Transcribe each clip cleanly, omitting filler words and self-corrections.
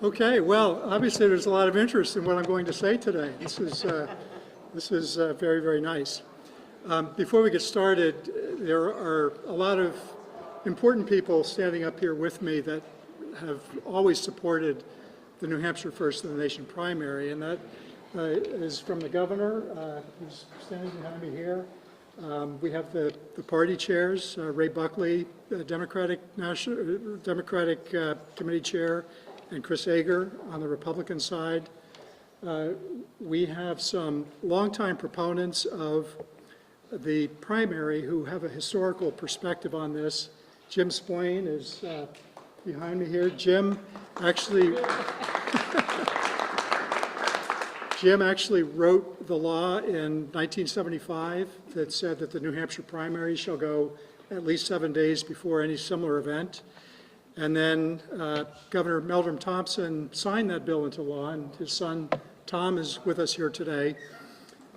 Okay, well, obviously there's a lot of interest in what I'm going to say today. This is very, very nice. Before we get started, there are a lot of important people standing up here with me that have always supported the New Hampshire First of the Nation primary, and that is from the governor, who's standing behind me here. We have the party chairs, Ray Buckley, Democratic Committee Chair, and Chris Ager on the Republican side. We have some longtime proponents of the primary who have a historical perspective on this. Jim Splain is behind me here. Jim actually wrote the law in 1975 that said that the New Hampshire primary shall go at least 7 days before any similar event. And then Governor Meldrum Thompson signed that bill into law, and his son Tom is with us here today.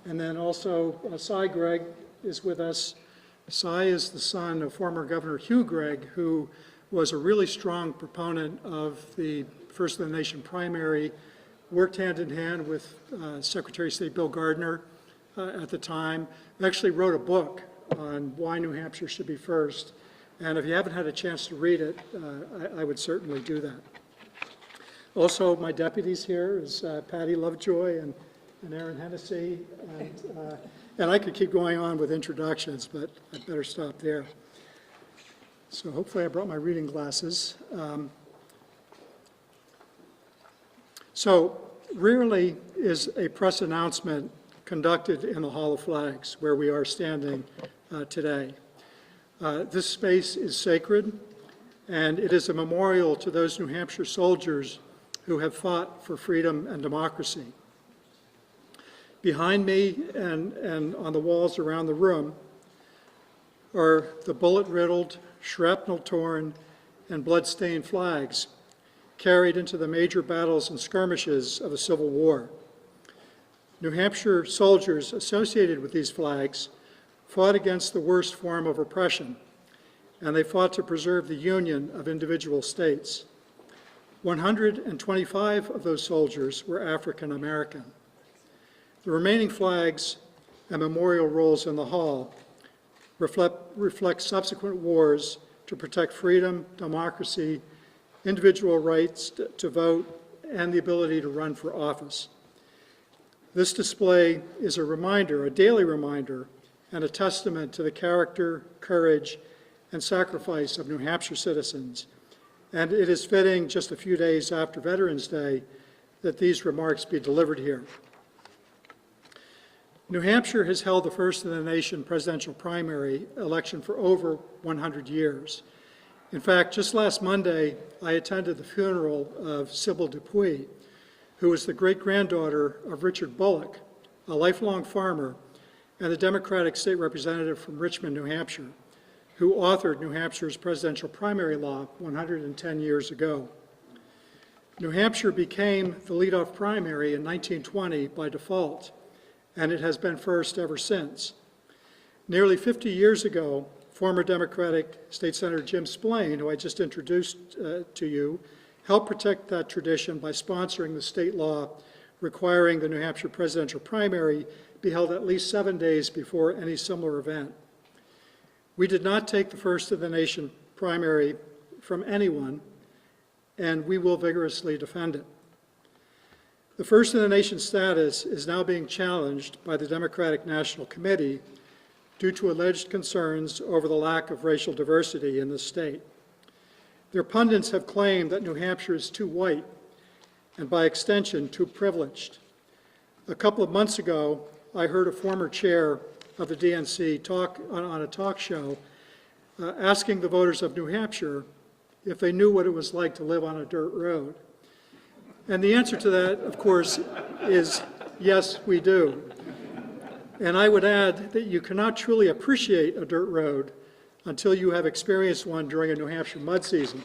And then also Cy Gregg is with us. Cy is the son of former Governor Hugh Gregg, who was a really strong proponent of the First of the Nation primary, worked hand in hand with Secretary of State Bill Gardner at the time, actually wrote a book on why New Hampshire should be first. And if you haven't had a chance to read it, I would certainly do that. Also, my deputies here is Patty Lovejoy and Aaron Hennessy. And I could keep going on with introductions, but I'd better stop there. So hopefully I brought my reading glasses. So rarely is a press announcement conducted in the Hall of Flags, where we are standing today. This space is sacred, and it is a memorial to those New Hampshire soldiers who have fought for freedom and democracy. Behind me and on the walls around the room are the bullet-riddled, shrapnel-torn, and blood-stained flags carried into the major battles and skirmishes of the Civil War. New Hampshire soldiers associated with these flags fought against the worst form of oppression, and they fought to preserve the union of individual states. 125 of those soldiers were African American. The remaining flags and memorial rolls in the hall reflect subsequent wars to protect freedom, democracy, individual rights to vote, and the ability to run for office. This display is a reminder, a daily reminder, and a testament to the character, courage, and sacrifice of New Hampshire citizens. And it is fitting, just a few days after Veterans Day, that these remarks be delivered here. New Hampshire has held the First of the Nation presidential primary election for over 100 years. In fact, just last Monday, I attended the funeral of Sybil Dupuy, who was the great-granddaughter of Richard Bullock, a lifelong farmer and the Democratic state representative from Richmond, New Hampshire, who authored New Hampshire's presidential primary law 110 years ago. New Hampshire became the leadoff primary in 1920 by default, and it has been first ever since. Nearly 50 years ago, former Democratic State Senator Jim Splain, who I just introduced to you, helped protect that tradition by sponsoring the state law requiring the New Hampshire presidential primary be held at least 7 days before any similar event. We did not take the First of the Nation primary from anyone, and we will vigorously defend it. The First of the Nation status is now being challenged by the Democratic National Committee due to alleged concerns over the lack of racial diversity in the state. Their pundits have claimed that New Hampshire is too white, and by extension, too privileged. A couple of months ago, I heard a former chair of the DNC talk on a talk show asking the voters of New Hampshire if they knew what it was like to live on a dirt road. And the answer to that, of course, is yes, we do. And I would add that you cannot truly appreciate a dirt road until you have experienced one during a New Hampshire mud season.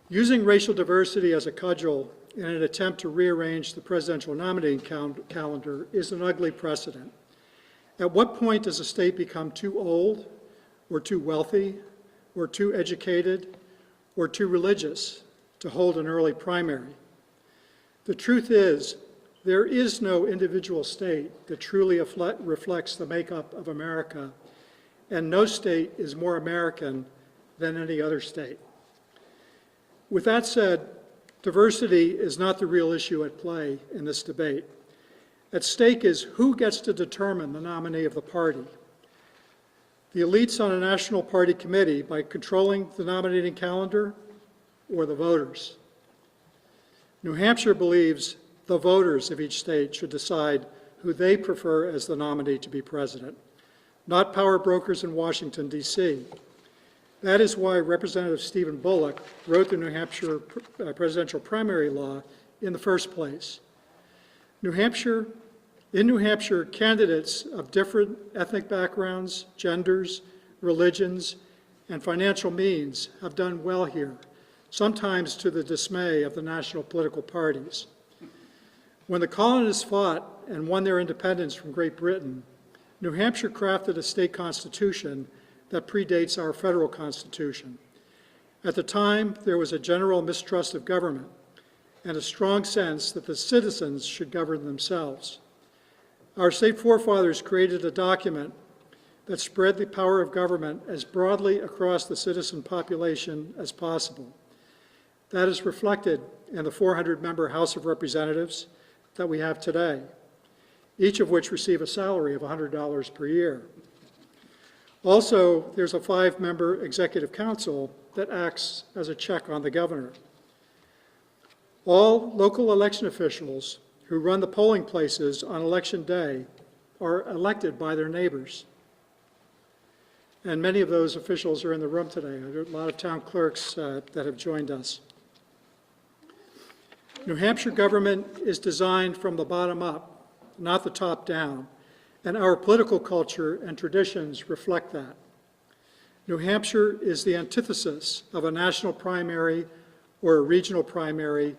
Using racial diversity as a cudgel in an attempt to rearrange the presidential nominating calendar is an ugly precedent. At what point does a state become too old, or too wealthy, or too educated, or too religious to hold an early primary. The truth is, there is no individual state that truly reflects the makeup of America, and no state is more American than any other state. With that said, diversity is not the real issue at play in this debate. At stake is who gets to determine the nominee of the party. The elites on a national party committee by controlling the nominating calendar, or the voters. New Hampshire believes the voters of each state should decide who they prefer as the nominee to be president, not power brokers in Washington, D.C. That is why Representative Stephen Bullock wrote the New Hampshire presidential primary law in the first place. In New Hampshire, candidates of different ethnic backgrounds, genders, religions, and financial means have done well here, sometimes to the dismay of the national political parties. When the colonists fought and won their independence from Great Britain, New Hampshire crafted a state constitution that predates our federal constitution. At the time, there was a general mistrust of government and a strong sense that the citizens should govern themselves. Our state forefathers created a document that spread the power of government as broadly across the citizen population as possible. That is reflected in the 400-member House of Representatives that we have today, each of which receive a salary of $100 per year. Also, there's a 5-member Executive Council that acts as a check on the governor. All local election officials who run the polling places on election day are elected by their neighbors. And many of those officials are in the room today. There are a lot of town clerks that have joined us. New Hampshire government is designed from the bottom up, not the top down, and our political culture and traditions reflect that. New Hampshire is the antithesis of a national primary or a regional primary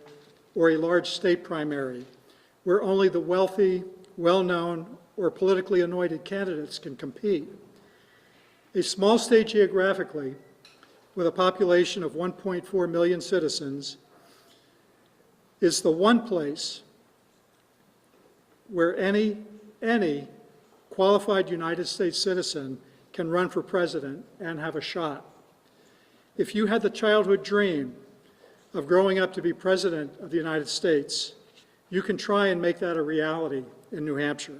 or a large state primary, where only the wealthy, well-known, or politically anointed candidates can compete. A small state geographically, with a population of 1.4 million citizens, is the one place where any qualified United States citizen can run for president and have a shot. If you had the childhood dream of growing up to be president of the United States, you can try and make that a reality in New Hampshire.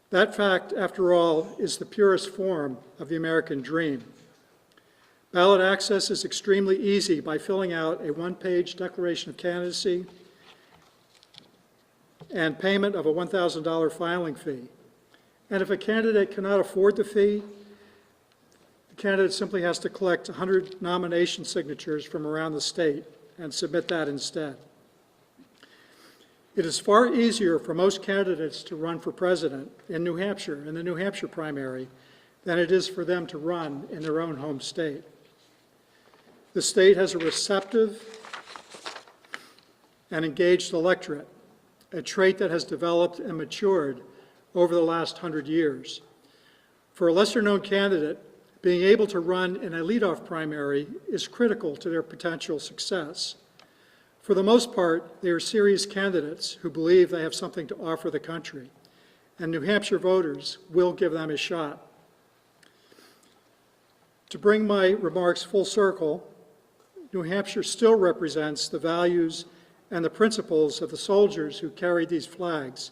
That fact, after all, is the purest form of the American dream. Ballot access is extremely easy by filling out a one-page declaration of candidacy and payment of a $1,000 filing fee. And if a candidate cannot afford the fee, the candidate simply has to collect 100 nomination signatures from around the state and submit that instead. It is far easier for most candidates to run for president in New Hampshire, in the New Hampshire primary, than it is for them to run in their own home state. The state has a receptive and engaged electorate, a trait that has developed and matured over the last 100 years. For a lesser-known candidate, being able to run in a leadoff primary is critical to their potential success. For the most part, they are serious candidates who believe they have something to offer the country, and New Hampshire voters will give them a shot. To bring my remarks full circle, New Hampshire still represents the values and the principles of the soldiers who carried these flags,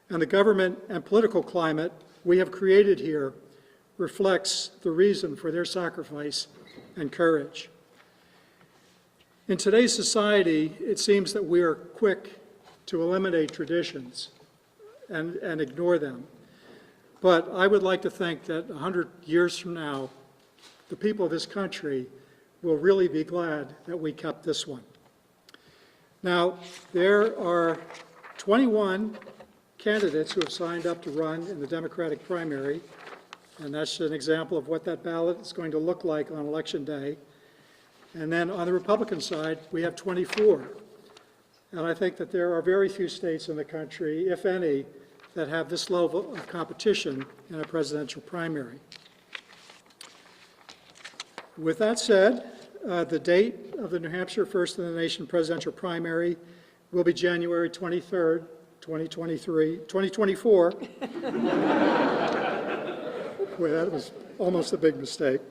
and the government and political climate we have created here reflects the reason for their sacrifice and courage. In today's society, it seems that we are quick to eliminate traditions and ignore them. But I would like to think that 100 years from now, the people of this country will really be glad that we kept this one. Now, there are 21 candidates who have signed up to run in the Democratic primary, and that's an example of what that ballot is going to look like on Election Day. And then on the Republican side, we have 24. And I think that there are very few states in the country, if any, that have this level of competition in a presidential primary. With that said, The date of the New Hampshire First in the Nation presidential primary will be January 23rd, 2024. Boy, that was almost a big mistake.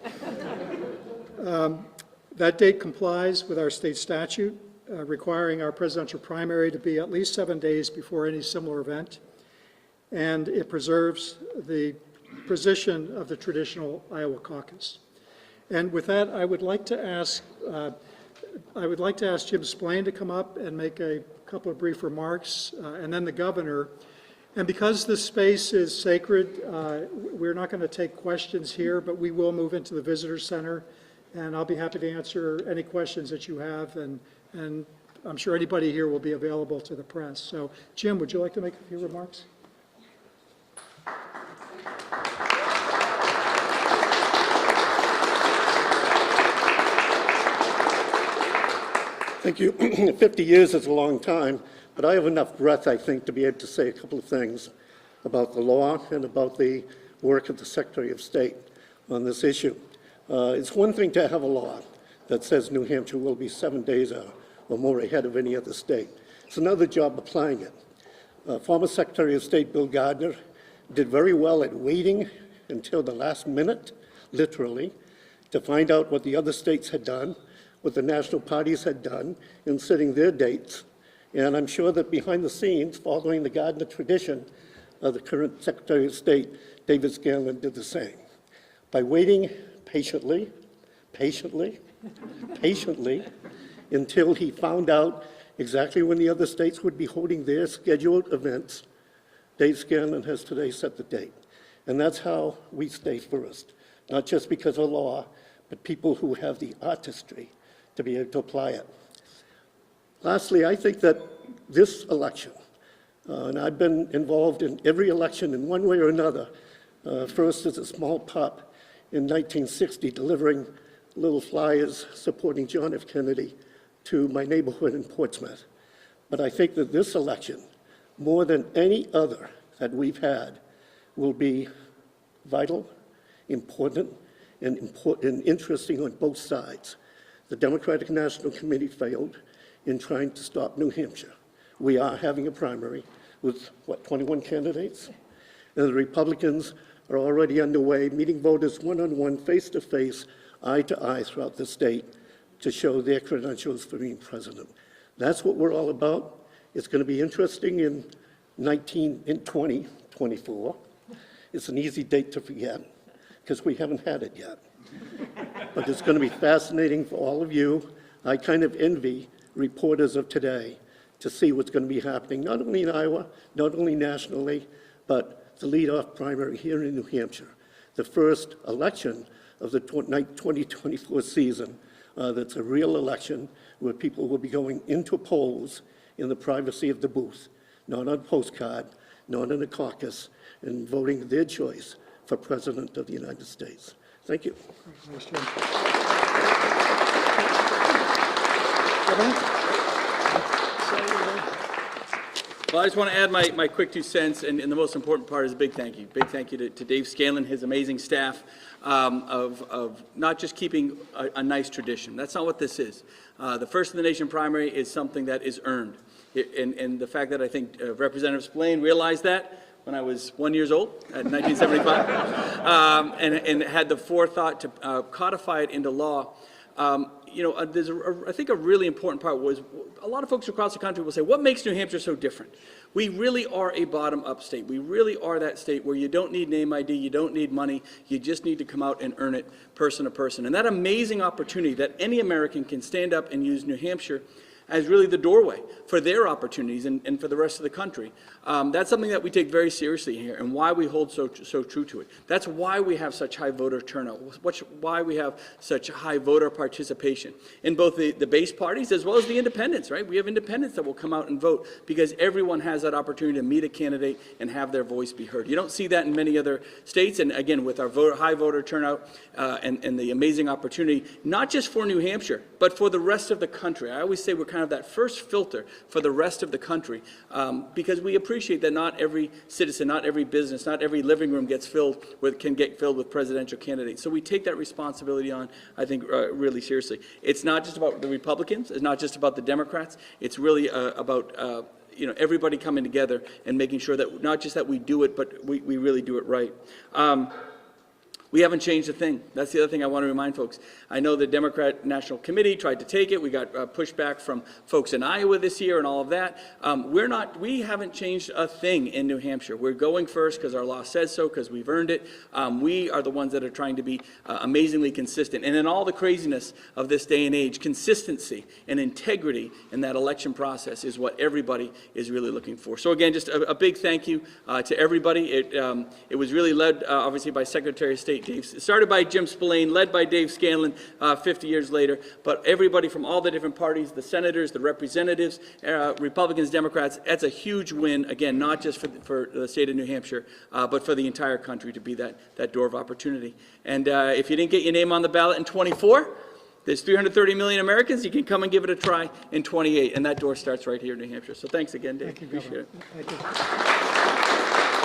That date complies with our state statute, requiring our presidential primary to be at least 7 days before any similar event, and it preserves the position of the traditional Iowa caucus. And with that, I would like to ask Jim Splain to come up and make a couple of brief remarks, and then the governor. And because this space is sacred, we're not going to take questions here, but we will move into the visitor center, and I'll be happy to answer any questions that you have, and I'm sure anybody here will be available to the press. So, Jim, would you like to make a few remarks? Thank you. 50 years is a long time, but I have enough breath, I think, to be able to say a couple of things about the law and about the work of the Secretary of State on this issue. It's one thing to have a law that says New Hampshire will be 7 days or more ahead of any other state. It's another job applying it. Former Secretary of State Bill Gardner did very well at waiting until the last minute, literally, to find out what the other states had done, what the national parties had done in setting their dates. And I'm sure that behind the scenes, following the Gardner tradition, the current Secretary of State, David Scanlon, did the same. By waiting patiently, until he found out exactly when the other states would be holding their scheduled events, Dave Scanlon has today set the date. And that's how we stay first, not just because of law, but people who have the artistry to be able to apply it. Lastly, I think that this election, and I've been involved in every election in one way or another, first as a small pup in 1960, delivering little flyers supporting John F. Kennedy to my neighborhood in Portsmouth. But I think that this election, more than any other that we've had, will be vital, important, and interesting on both sides. The Democratic National Committee failed in trying to stop New Hampshire. We are having a primary with, 21 candidates? And the Republicans are already underway, meeting voters one-on-one, face-to-face, eye-to-eye throughout the state to show their credentials for being president. That's what we're all about. It's going to be interesting in 2024. It's an easy date to forget because we haven't had it yet. But it's going to be fascinating for all of you. I kind of envy reporters of today to see what's going to be happening, not only in Iowa, not only nationally, but the lead-off primary here in New Hampshire, the first election of the 2024 season. That's a real election where people will be going into polls in the privacy of the booth, not on a postcard, not in a caucus, and voting their choice for President of the United States. Thank you. Thanks, Jim. Well, I just want to add my quick 2 cents, and the most important part is a big thank you. Big thank you to Dave Scanlon, his amazing staff, of not just keeping a nice tradition. That's not what this is. The First in the Nation primary is something that is earned. And the fact that I think Representative Splain realized that when I was 1 year old in 1975, and had the forethought to codify it into law. There's I think a really important part was a lot of folks across the country will say, what makes New Hampshire so different? We really are a bottom-up state. We really are that state where you don't need name ID, you don't need money, you just need to come out and earn it person to person. And that amazing opportunity that any American can stand up and use New Hampshire as really the doorway for their opportunities and for the rest of the country. That's something that we take very seriously here and why we hold so true to it. That's why we have such high voter turnout, why we have such high voter participation in both the base parties as well as the independents, right? We have independents that will come out and vote because everyone has that opportunity to meet a candidate and have their voice be heard. You don't see that in many other states, and again, with our high voter turnout and the amazing opportunity, not just for New Hampshire, but for the rest of the country. I always say we're kind kind of that first filter for the rest of the country, because we appreciate that not every citizen, not every business, not every living room can get filled with presidential candidates. So we take that responsibility on, I think, really seriously. It's not just about the Republicans. It's not just about the Democrats. It's really about everybody coming together and making sure that not just that we do it, but we really do it right. We haven't changed a thing. That's the other thing I want to remind folks. I know the Democrat National Committee tried to take it. We got pushback from folks in Iowa this year and all of that. We haven't changed a thing in New Hampshire. We're going first because our law says so, because we've earned it. We are the ones that are trying to be amazingly consistent. And in all the craziness of this day and age, consistency and integrity in that election process is what everybody is really looking for. So again, just a big thank you to everybody. It was really led, obviously, by Secretary of State started by Jim Spillane, led by Dave Scanlon 50 years later, but everybody from all the different parties, the senators, the representatives, Republicans, Democrats, that's a huge win, again, not just for the state of New Hampshire, but for the entire country to be that door of opportunity. And if you didn't get your name on the ballot in 24, there's 330 million Americans. You can come and give it a try in 28, and that door starts right here in New Hampshire. So thanks again, Dave. Thank you, Appreciate Governor. it. Thank you.